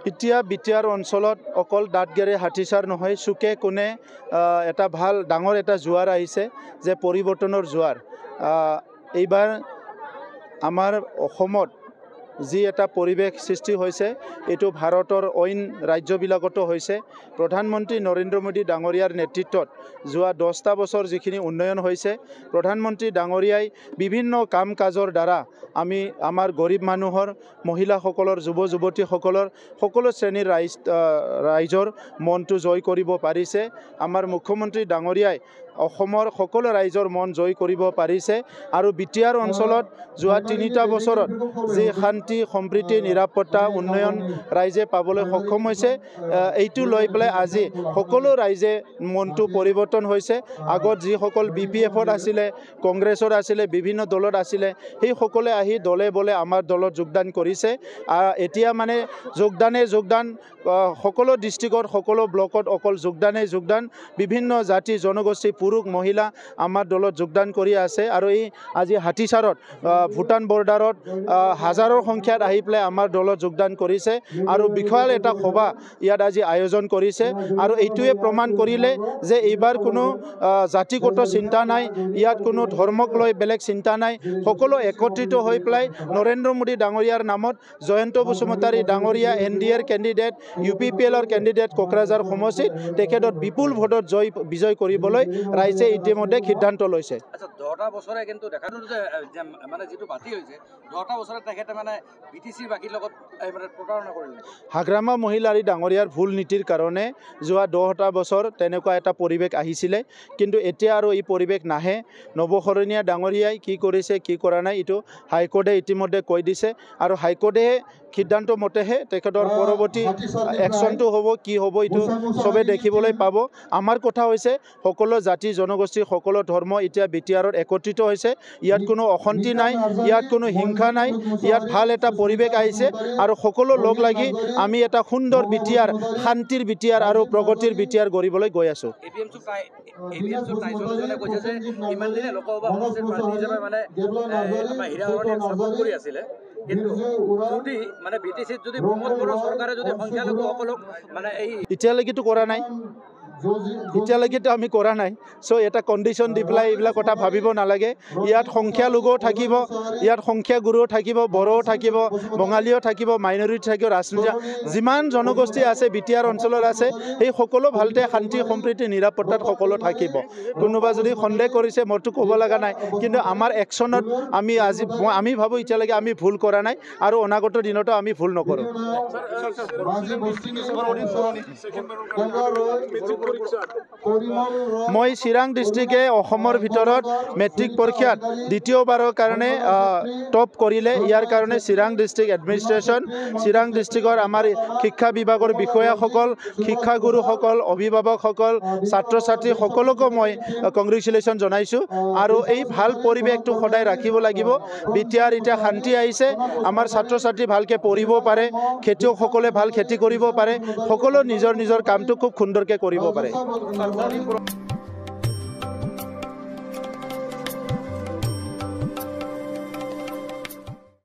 এতিয়া বিটিআৰ অঞ্চলত অকল দাঁতগেৰে হাতীচাৰ নহয়, চুকে কোণে এটা ভাল ডাঙৰ এটা জোৱাৰ আহিছে যে পৰিৱৰ্তনৰ জোৱাৰ। এইবাৰ আমাৰ অসমত যি এটা পৰিৱেশ সৃষ্টি হৈছে, এইটো ভাৰতৰ অইন ৰাজ্যবিলাকতো হৈছে। প্ৰধানমন্ত্ৰী নৰেন্দ্ৰ মোদী ডাঙৰীয়াৰ নেতৃত্বত যোৱা 10টা বছৰ যিখিনি উন্নয়ন হৈছে, প্ৰধানমন্ত্ৰী ডাঙৰীয়াই বিভিন্ন কাম কাজৰ দ্বাৰা আমি আমাৰ গৰীব মানুহৰ, মহিলাসকলৰ, যুৱ যুৱতীসকলৰ সকলো শ্ৰেণীৰ ৰাইজৰ মনটো জয় কৰিব পাৰিছে। আমাৰ মুখ্যমন্ত্ৰী ডাঙৰীয়াই অসমৰ সকলো ৰাইজৰ মন জয় কৰিব পাৰিছে। আৰু বিটিআৰ অঞ্চলত যোৱা 3টা বছৰত যি শান্তি, সম্প্ৰীতি, নিৰাপত্তা, উন্নয়ন ৰাইজে পাবলৈ সক্ষম হৈছে, এইটো লৈ পেলাই আজি সকলো ৰাইজে মনটো পৰিৱৰ্তন হৈছে। আগত যিসকল BPF-ত আছিলে, কংগ্ৰেছৰ আছিলে, বিভিন্ন দলত আছিলে, সেই সকলে আহি দলে বলে আমাৰ দলত যোগদান কৰিছে। এতিয়া মানে যোগদান সকলো ডিষ্ট্ৰিক্টত, সকলো ব্লকত অকল যোগদান, বিভিন্ন জাতি জনগোষ্ঠী, পুৰুষ মহিলা আমাৰ দলত যোগদান কৰি আছে। আৰু এই আজি হাতীচাৰত ভূটান বৰ্ডাৰত হাজাৰৰ সংখ্যাত আহি পেলাই আমাৰ দলত যোগদান কৰিছে আৰু বিশাল এটা সভা ইয়াত আজি আয়োজন কৰিছে। আৰু এইটোৱে প্ৰমাণ কৰিলে যে এইবাৰ কোনো জাতিগত চিন্তা নাই, ইয়াত কোনো ধৰ্মক লৈ বেলেগ চিন্তা নাই, সকলো একত্ৰিত হৈ পেলাই নৰেন্দ্ৰ মোদী ডাঙৰীয়াৰ নামত জয়ন্ত বসুমতাৰী ডাঙৰীয়া NDAৰ কেণ্ডিডেট, UPPLৰ কেণ্ডিডেট কোকৰাঝাৰ সমষ্টিত তেখেতক বিপুল ভোটত বিজয় কৰিবলৈ ৰাইজে ইতিমধ্যে সিদ্ধান্ত লৈছে। 10টা বছৰে কিন্তু দেখা যে মানে যেটো বাতি হৈছে 10টা বছৰে তেখেতে মানে BTC বাকিৰ লগত মানে প্ৰতাৰণা কৰিলে। হাগ্ৰামা মহিলাৰী ডাঙৰীয়াৰ ভুল নীতিৰ কাৰণে যোৱা 10টা বছৰ তেনেকুৱা এটা পৰিৱেশ আহিছিলে, কিন্তু এতিয়া আৰু এই পৰিৱেশ নাহে। নৱশৰণীয়া ডাঙৰীয়াই কি কৰিছে, কি কৰা নাই, এইটো হাইকোৰ্টে ইতিমধ্যে কৈ দিছে। আৰু হাইকোৰ্টে সিদ্ধান্ত মতেহে তেখেতৰ পৰৱৰ্তী একশ্যনটো হ'ব, কি হ'ব, এইটো চবে দেখিবলৈ পাব। আমাৰ কথা হৈছে সকলো জাতি জনগোষ্ঠী, সকলো ধৰ্ম এতিয়া বিটিআৰত একত্ৰিত হৈছে। ইয়াত কোনো অশান্তি নাই, ইয়াত কোনো হিংসা নাই, ইয়াত ভাল এটা পৰিৱেশ আহিছে। আৰু সকলো লগ লাগি আমি এটা সুন্দৰ বিটিআৰ, শান্তিৰ বিটিআৰ আৰু প্ৰগতিৰ বিটিআৰ গঢ়িবলৈ গৈ আছোঁ। এতিয়ালৈকেতো কৰা নাই, এতিয়ালৈকেতো আমি কৰা নাই। চ' এটা কণ্ডিশ্যন দি পেলাই এইবিলাক কথা ভাবিব নালাগে। ইয়াত সংখ্যালঘুও থাকিব, ইয়াত সংখ্যাগুৰুও থাকিব, বড়োও থাকিব, বঙালীও থাকিব, মাইনৰিটি থাকিব, ৰাজনীতি যিমান জনগোষ্ঠী আছে বিটিআৰ অঞ্চলত আছে, সেই সকলো ভালতে শান্তি সম্প্ৰীতি নিৰাপত্তাত সকলো থাকিব। কোনোবা যদি সন্দেহ কৰিছে, মইতো ক'ব লগা নাই, কিন্তু আমাৰ একশ্যনত আমি ভাবোঁ এতিয়ালৈকে আমি ভুল কৰা নাই আৰু অনাগত দিনতো আমি ভুল নকৰোঁ। মই চিৰাং ডিষ্ট্ৰিক্টে অসমৰ ভিতৰত মেট্ৰিক পৰীক্ষাত দ্বিতীয়বাৰৰ কাৰণে টপ কৰিলে। ইয়াৰ কাৰণে চিৰাং ডিষ্ট্ৰিক্ট এডমিনিষ্ট্ৰেশ্যন, চিৰাং ডিষ্ট্ৰিক্টৰ আমাৰ শিক্ষা বিভাগৰ বিষয়াসকল, শিক্ষাগুৰুসকল, অভিভাৱকসকল, ছাত্ৰ ছাত্ৰী সকলোকে মই কংগ্ৰেচুলেশ্যন জনাইছোঁ। আৰু এই ভাল পৰিৱেশটো সদায় ৰাখিব লাগিব। বিটিআৰ এতিয়া শান্তি আহিছে, আমাৰ ছাত্ৰ ছাত্ৰী ভালকৈ পঢ়িব পাৰে, খেতিয়কসকলে ভাল খেতি কৰিব পাৰে, সকলো নিজৰ কামটো খুব সুন্দৰকৈ কৰিব পাৰে।